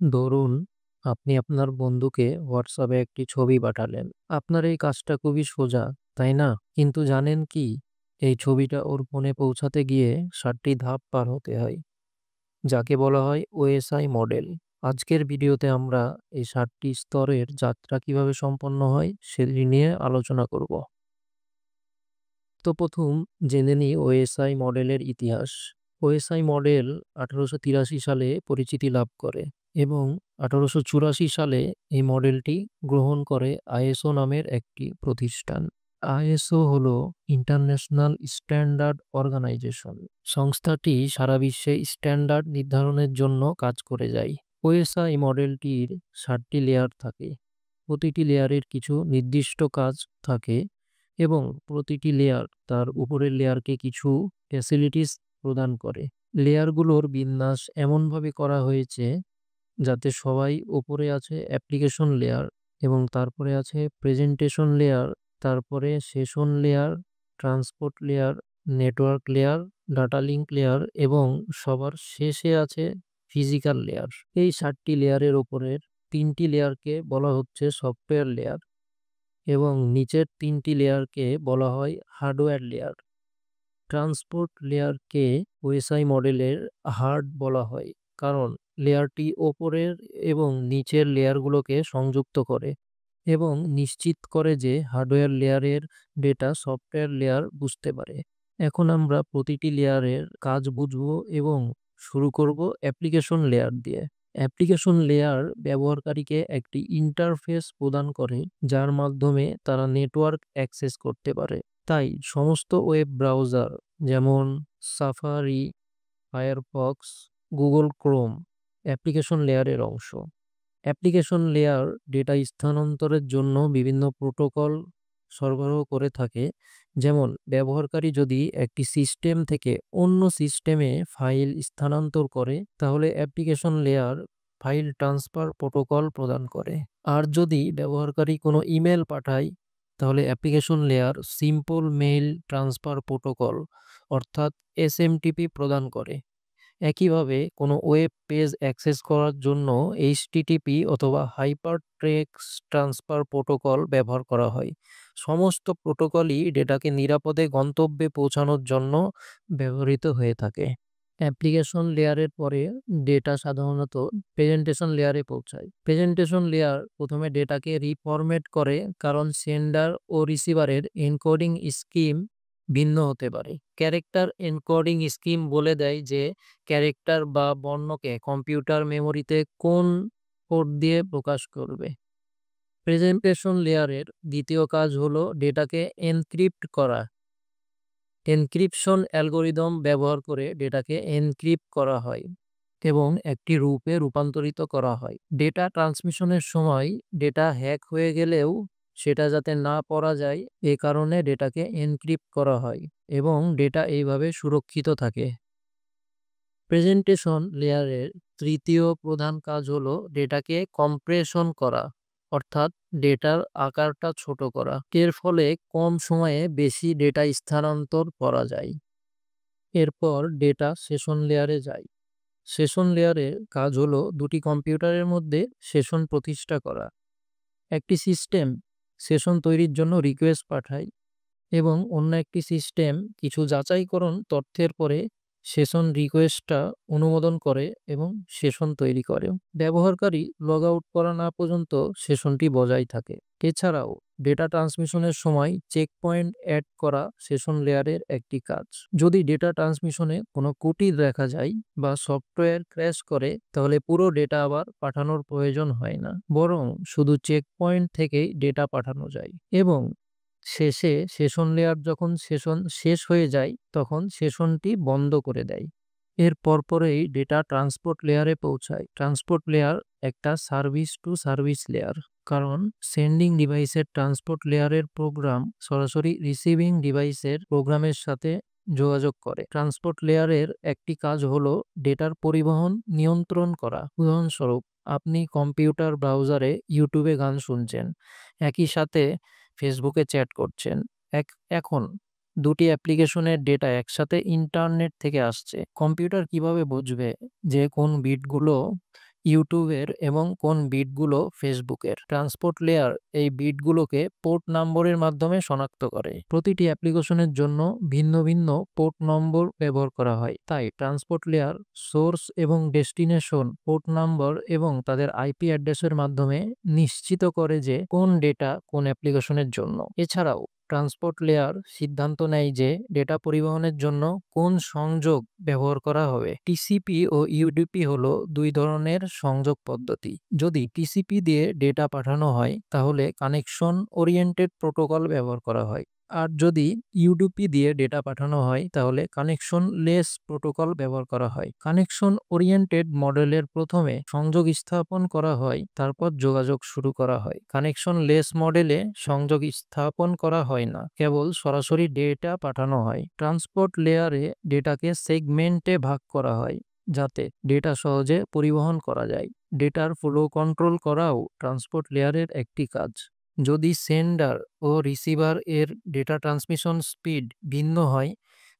ধরুন, আপনি আপনার বন্ধুকে হোয়াটসঅ্যাপে একটি ছবি পাঠালেন। আপনার এই কাজটা খুবই সোজা, তাই না? কিন্তু জানেন কি? এই ছবিটা ওর ফোনে পৌঁছাতে গিয়ে ৭টি ধাপ পার হতে হয়, যাকে বলা হয় ওএসআই মডেল। আজকের ভিডিওতে আমরা এই ৭টি স্তরের যাত্রা কিভাবে সম্পন্ন হয় সেটি নিয়ে আলোচনা করব। তো প্রথম জেনে নিই ওএসআই মডেলের ইতিহাস। ওএসআই মডেল ১৮৮৩ সালে পরিচিতি লাভ করে এবং ১৮৮৪ সালে এই মডেলটি গ্রহণ করে আইএসও নামের একটি প্রতিষ্ঠান। আইএসও হলো ইন্টারন্যাশনাল স্ট্যান্ডার্ড অর্গানাইজেশন। সংস্থাটি সারা বিশ্বে স্ট্যান্ডার্ড নির্ধারণের জন্য কাজ করে যায়। ওএসআই মডেলটির ৭টি লেয়ার থাকে। প্রতিটি লেয়ারের কিছু নির্দিষ্ট কাজ থাকে এবং প্রতিটি লেয়ার তার উপরের লেয়ারকে কিছু ফ্যাসিলিটিস প্রদান করে। লেয়ারগুলোর বিন্যাস এমনভাবে করা হয়েছে যাতে সবাই উপরে আছে অ্যাপ্লিকেশন লেয়ার এবং তারপরে আছে প্রেজেন্টেশন লেয়ার, তারপরে session layer, transport layer, network layer, data link layer এবং সবার শেষে আছে ফিজিক্যাল লেয়ার। এই ৭টি লেয়ারের ওপরের ৩টি লেয়ারকে বলা হচ্ছে সফটওয়্যার লেয়ার এবং নিচের ৩টি লেয়ারকে বলা হয় হার্ডওয়্যার লেয়ার। ট্রান্সপোর্ট লেয়ারকে ওএসআই মডেলের হার্ট বলা হয়, কারণ লেয়ারটি ওপরের এবং নিচের লেয়ারগুলোকে সংযুক্ত করে এবং নিশ্চিত করে যে হার্ডওয়্যার লেয়ারের ডেটা সফটওয়্যার লেয়ার বুঝতে পারে। এখন আমরা প্রতিটি লেয়ারের কাজ বুঝব এবং শুরু করব অ্যাপ্লিকেশন লেয়ার দিয়ে। অ্যাপ্লিকেশন লেয়ার ব্যবহারকারীকে একটি ইন্টারফেস প্রদান করে যার মাধ্যমে তারা নেটওয়ার্ক অ্যাক্সেস করতে পারে। তাই সমস্ত ওয়েব ব্রাউজার যেমন safari, Firefox, Google Chrome application লেয়ারের অংশ। অ্যাপ্লিকেশন লেয়ার ডেটা স্থানান্তরের জন্য বিভিন্ন প্রোটোকল সরবরাহ করে থাকে। যেমন ব্যবহারকারী যদি একটি সিস্টেম থেকে অন্য সিস্টেমে ফাইল স্থানান্তর করে তাহলে application layer file transfer protocol প্রদান করে। আর যদি ব্যবহারকারী কোনো ইমেল পাঠায় তাহলে application layer simple mail transfer protocol অর্থাৎ এসএমটিপি প্রদান করে। একইভাবে কোনো ওয়েব পেজ অ্যাক্সেস করার জন্য এইচটিটিপি অথবা হাইপার টেক্সট ট্রান্সফার প্রোটোকল ব্যবহার করা হয়। সমস্ত প্রোটোকলই ডেটাকে নিরাপদে গন্তব্যে পৌঁছানোর জন্য ব্যবহৃত হয়ে থাকে। অ্যাপ্লিকেশন লেয়ারের পরে ডেটা সাধারণত প্রেজেন্টেশন লেয়ারে পৌঁছায়। প্রেজেন্টেশন লেয়ার প্রথমে ডেটাকে রিফরম্যাট করে, কারণ সেন্ডার ও রিসিভারের এনকোডিং স্কিম ভিন্ন হতে পারে। ক্যারেক্টার এনকোডিং স্কিম বলে দেয় যে ক্যারেক্টার বা বর্ণকে কম্পিউটার মেমোরিতে কোন কোড দিয়ে প্রকাশ করবে। প্রেজেন্টেশন লেয়ারের দ্বিতীয় কাজ হলো ডেটাকে এনক্রিপ্ট করা। এনক্রিপশন অ্যালগোরিদম ব্যবহার করে ডেটাকে এনক্রিপ্ট করা হয় এবং একটি রূপে রূপান্তরিত করা হয়। ডেটা ট্রান্সমিশনের সময় ডেটা হ্যাক হয়ে গেলেও সেটা যাতে না পড়া যায় এ কারণে ডেটাকে এনক্রিপ্ট করা হয় এবং ডেটা এইভাবে সুরক্ষিত থাকে। প্রেজেন্টেশন লেয়ারের তৃতীয় প্রধান কাজ হলো ডেটাকে কম্প্রেশন করা, অর্থাৎ ডেটার আকারটা ছোট করা। এর ফলে কম সময়ে বেশি ডেটা স্থানান্তর করা যায়। এরপর ডেটা সেশন লেয়ারে যায়। সেশন লেয়ারের কাজ হলো দুটি কম্পিউটারের মধ্যে সেশন প্রতিষ্ঠা করা। একটি সিস্টেম সেশন তৈরির জন্য রিকোয়েস্ট পাঠায় এবং অন্য একটি সিস্টেম কিছু যাচাইকরণ তথ্যের পরে সেশন রিকোয়েস্টটা অনুমোদন করে এবং সেশন তৈরি করে। ব্যবহারকারী লগ আউট করা না পর্যন্ত সেশনটি বজায় থাকে। এছাড়াও ডেটা ট্রান্সমিশনের সময় চেক পয়েন্ট অ্যাড করা সেশন লেয়ারের একটি কাজ। যদি ডেটা ট্রান্সমিশনে কোনো ত্রুটি দেখা যায় বা সফটওয়্যার ক্র্যাশ করে তাহলে পুরো ডেটা আবার পাঠানোর প্রয়োজন হয় না, বরং শুধু চেক পয়েন্ট থেকেই ডেটা পাঠানো যায়। এবং শেষে সেশন লেয়ার যখন সেশন শেষ হয়ে যায় তখন সেশনটি বন্ধ করে দেয়। এর পরপরেই ডেটা ট্রান্সপোর্ট লেয়ারে পৌঁছায়। ট্রান্সপোর্ট লেয়ার একটা সার্ভিস টু সার্ভিস লেয়ার, কারণ সেন্ডিং ডিভাইসের ট্রান্সপোর্ট লেয়ারের প্রোগ্রাম সরাসরি রিসিভিং ডিভাইসের প্রোগ্রামের সাথে যোগাযোগ করে। ট্রান্সপোর্ট লেয়ারের একটি কাজ হলো ডেটার পরিবহন নিয়ন্ত্রণ করা। উদাহরণস্বরূপ, আপনি কম্পিউটার ব্রাউজারে ইউটিউবে গান শুনছেন, একই সাথে ফেসবুকে চ্যাট করছেন। এখন দুটি অ্যাপ্লিকেশনের ডেটা একসাথে ইন্টারনেট থেকে আসছে। কম্পিউটার কিভাবে বুঝবে যে কোন বিটগুলো ইউটিউবের এবং কোন বিটগুলো ফেসবুকের। ট্রান্সপোর্ট লেয়ার এই বিটগুলোকে পোর্ট নম্বরের মাধ্যমে শনাক্ত করে। প্রতিটি অ্যাপ্লিকেশনের জন্য ভিন্ন ভিন্ন পোর্ট নম্বর ব্যবহার করা হয়, তাই ট্রান্সপোর্ট লেয়ার সোর্স এবং ডেস্টিনেশন পোর্ট নম্বর এবং তাদের আইপি অ্যাড্রেসের মাধ্যমে নিশ্চিত করে যে কোন ডেটা কোন অ্যাপ্লিকেশনের জন্য। এছাড়াও ট্রান্সপোর্ট লেয়ার সিদ্ধান্ত নেয় যে ডেটা পরিবহনের জন্য কোন সংযোগ ব্যবহার করা হবে। টিসিপি ও ইউডিপি হলো দুই ধরনের সংযোগ পদ্ধতি। যদি টিসিপি দিয়ে ডেটা পাঠানো হয় তাহলে কানেকশন ওরিয়েন্টেড প্রোটোকল ব্যবহার করা হয়, আর যদি ইউডিপি দিয়ে ডেটা পাঠানো হয় তাহলে কানেকশন লেস প্রোটোকল ব্যবহার করা হয়। কানেকশন ওরিয়েন্টেড মডেলের প্রথমে সংযোগ স্থাপন করা হয়, তারপর যোগাযোগ শুরু করা হয়। কানেকশন লেস মডেলে সংযোগ স্থাপন করা হয় না, কেবল সরাসরি ডেটা পাঠানো হয়। ট্রান্সপোর্ট লেয়ারে ডেটাকে সেগমেন্টে ভাগ করা হয় যাতে ডেটা সহজে পরিবহন করা যায়। ডেটার ফ্লো কন্ট্রোল করাও ট্রান্সপোর্ট লেয়ারের একটি কাজ। যদি সেন্ডার ও রিসিভার এর ডেটা ট্রান্সমিশন স্পিড ভিন্ন হয়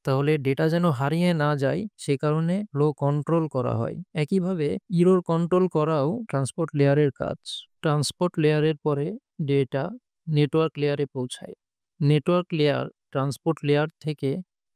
তাহলে ডেটা যেন হারিয়ে না যায় সে কারণে ফ্লো কন্ট্রোল করা হয়। একইভাবে ইরর কন্ট্রোল করাও ট্রান্সপোর্ট লেয়ারের কাজ। ট্রান্সপোর্ট লেয়ারের পরে ডেটা নেটওয়ার্ক লেয়ারে পৌঁছায়। নেটওয়ার্ক লেয়ার ট্রান্সপোর্ট লেয়ার থেকে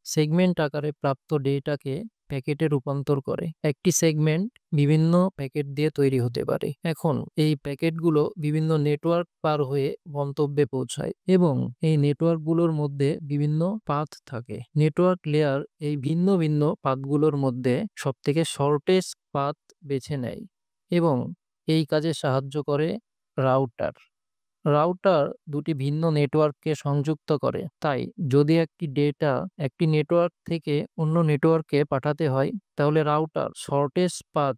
সেগমেন্ট আকারে প্রাপ্ত ডেটাকে প্যাকেটে রূপান্তর করে। একটি সেগমেন্ট বিভিন্ন প্যাকেট দিয়ে তৈরি হতে পারে। এখন এই প্যাকেটগুলো বিভিন্ন নেটওয়ার্ক পার হয়ে গন্তব্যে পৌঁছায় এবং এই নেটওয়ার্কগুলোর মধ্যে বিভিন্ন পাথ থাকে। নেটওয়ার্ক লেয়ার এই ভিন্ন ভিন্ন পাথগুলোর মধ্যে সবথেকে শর্টেস্ট পাথ বেছে নেয় এবং এই কাজে সাহায্য করে রাউটার। রাউটার দুটি ভিন্ন নেটওয়ার্ককে সংযুক্ত করে, তাই যদি একটি ডেটা একটি নেটওয়ার্ক থেকে অন্য নেটওয়ার্কে পাঠাতে হয় তাহলে রাউটার শর্টেস্ট পাথ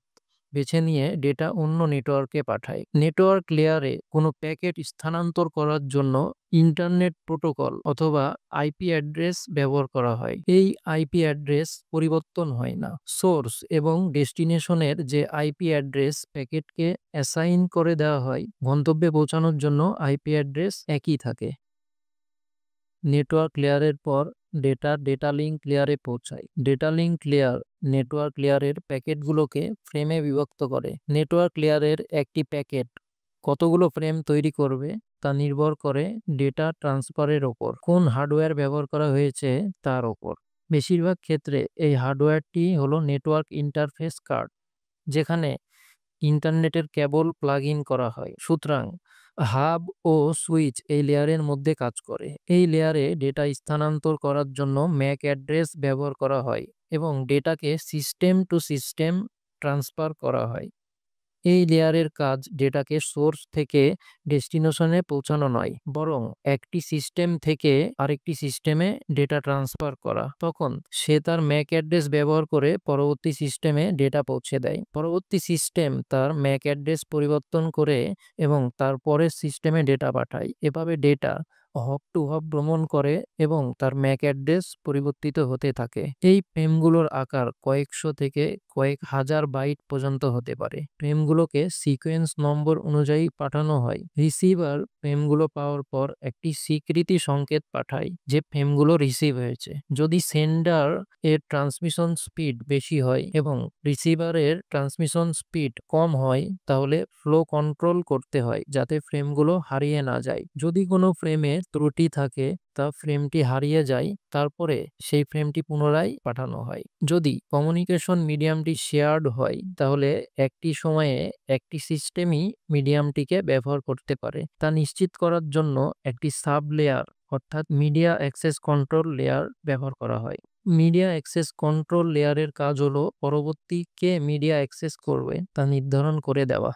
বেছে নিয়ে ডেটা অন্য নেটওয়ার্কে পাঠায়। নেটওয়ার্ক লেয়ারে কোনো প্যাকেট স্থানান্তর করার জন্য ইন্টারনেট প্রোটোকল অথবা আইপি অ্যাড্রেস ব্যবহার করা হয়। এই আইপি অ্যাড্রেস পরিবর্তন হয় না। সোর্স এবং ডেস্টিনেশনের যে আইপি অ্যাড্রেস প্যাকেটকে অ্যাসাইন করে দেওয়া হয়, গন্তব্যে পৌঁছানোর জন্য আইপি অ্যাড্রেস একই থাকে। নেটওয়ার্ক লেয়ারের পর ডেটা লিঙ্ক লেয়ারে পৌঁছায়। ডেটা লিঙ্ক লেয়ার নেটওয়ার্ক লেয়ারের প্যাকেটগুলোকে ফ্রেমে বিভক্ত করে। নেটওয়ার্ক লেয়ারের একটি প্যাকেট কতগুলো ফ্রেম তৈরি করবে তা নির্ভর করে ডেটা ট্রান্সফারের ওপর, কোন হার্ডওয়্যার ব্যবহার করা হয়েছে তার ওপর। বেশিরভাগ ক্ষেত্রে এই হার্ডওয়্যারটি হলো নেটওয়ার্ক ইন্টারফেস কার্ড, যেখানে ইন্টারনেটের কেবল প্লাগ ইন করা হয়। সুতরাং হাব ও সুইচ এই লেয়ারের মধ্যে কাজ করে। এই লেয়ারে ডেটা স্থানান্তর করার জন্য ম্যাক অ্যাড্রেস ব্যবহার করা হয় এবং ডেটাকে সিস্টেম টু সিস্টেম ট্রান্সফার করা হয়। এই লেয়ারের কাজ ডেটাকে সোর্স থেকে ডেস্টিনেশনে পৌঁছানো নয়, বরং একটি সিস্টেম থেকে আরেকটি সিস্টেমে ডেটা ট্রান্সফার করা। তখন সে তার ম্যাক অ্যাড্রেস ব্যবহার করে পরবর্তী সিস্টেমে ডেটা পৌঁছে দেয়। পরবর্তী সিস্টেম তার ম্যাক অ্যাড্রেস পরিবর্তন করে এবং তারপরের সিস্টেমে ডেটা পাঠায়। এভাবে ডেটা হপ টু হপ ভ্রমণ করে এবং তার ম্যাক অ্যাড্রেস পরিবর্তিত হতে থাকে। এই ফ্রেমগুলোর আকার কয়েকশো থেকে কয়েক হাজার বাইট পর্যন্ত হতে পারে। ফ্রেমগুলোকে সিকোয়েন্স নম্বর অনুযায়ী পাঠানো হয়। রিসিভার ফ্রেমগুলো পাওয়ার পর একটি স্বীকৃতি সংকেত পাঠায় যে ফ্রেমগুলো রিসিভ হয়েছে। যদি সেন্ডার এর ট্রান্সমিশন স্পিড বেশি হয় এবং রিসিভারের ট্রান্সমিশন স্পিড কম হয় তাহলে ফ্লো কন্ট্রোল করতে হয় যাতে ফ্রেমগুলো হারিয়ে না যায়। যদি কোনো ফ্রেমে ত্রুটি থাকে তা ফ্রেমটি হারিয়ে যায়, তারপরে সেই ফ্রেমটি পুনরায় পাঠানো হয়। যদি কমিউনিকেশন মিডিয়ামটি শেয়ার্ড হয় তাহলে একটি সময়ে একটি সিস্টেমই মিডিয়ামটিকে ব্যবহার করতে পারে। তা নিশ্চিত করার জন্য একটি সাব লেয়ার অর্থাৎ মিডিয়া অ্যাক্সেস কন্ট্রোল লেয়ার ব্যবহার করা হয়। মিডিয়া অ্যাক্সেস কন্ট্রোল লেয়ারের কাজ হলো পরবর্তী কে মিডিয়া অ্যাক্সেস করবে তা নির্ধারণ করে দেওয়া।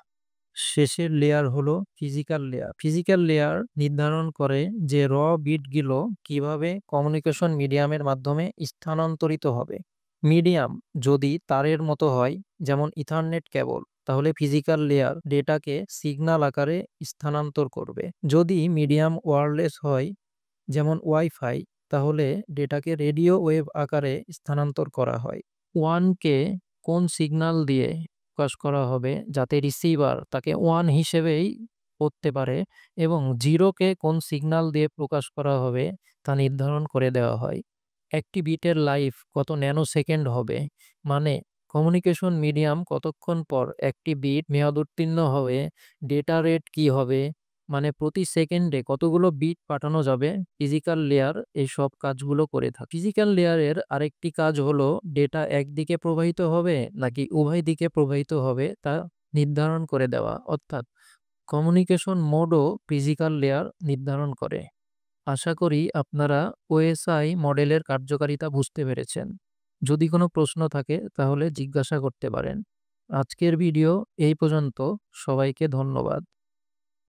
শেষের লেয়ার হলো ফিজিক্যাল লেয়ার। ফিজিক্যাল লেয়ার নির্ধারণ করে যে র বিটগুলো কিভাবে কমিউনিকেশন মিডিয়ামের মাধ্যমে স্থানান্তরিত হবে। মিডিয়াম যদি তারের মতো হয়, যেমন ইথারনেট কেবল, তাহলে ফিজিক্যাল লেয়ার ডেটাকে সিগন্যাল আকারে স্থানান্তর করবে। যদি মিডিয়াম ওয়্যারলেস হয়, যেমন ওয়াইফাই, তাহলে ডেটাকে রেডিও ওয়েভ আকারে স্থানান্তর করা হয়। ওয়ানকে কোন সিগন্যাল দিয়ে প্রকাশ করা হবে যাতে রিসিভার তাকে ওয়ান হিসেবেই পড়তে পারে এবং জিরোকে কোন সিগন্যাল দিয়ে প্রকাশ করা হবে তা নির্ধারণ করে দেওয়া হয়। একটি বিটের লাইফ কত ন্যানো সেকেন্ড হবে, মানে কমিউনিকেশন মিডিয়াম কতক্ষণ পর একটি বিট মেয়াদ উত্তীর্ণ হবে, ডেটা রেট কি হবে, মানে প্রতি সেকেন্ডে কতগুলো বিট পাঠানো যাবে, ফিজিক্যাল লেয়ার এই সব কাজগুলো করে থাকে। ফিজিক্যাল লেয়ারের আরেকটি কাজ হলো ডেটা একদিকে প্রবাহিত হবে নাকি উভয় দিকে প্রবাহিত হবে তা নির্ধারণ করে দেওয়া, অর্থাৎ কমিউনিকেশন মোডও ফিজিক্যাল লেয়ার নির্ধারণ করে। আশা করি আপনারা ওএসআই মডেলের কার্যকারিতা বুঝতে পেরেছেন। যদি কোনো প্রশ্ন থাকে তাহলে জিজ্ঞাসা করতে পারেন। আজকের ভিডিও এই পর্যন্ত। সবাইকে ধন্যবাদ।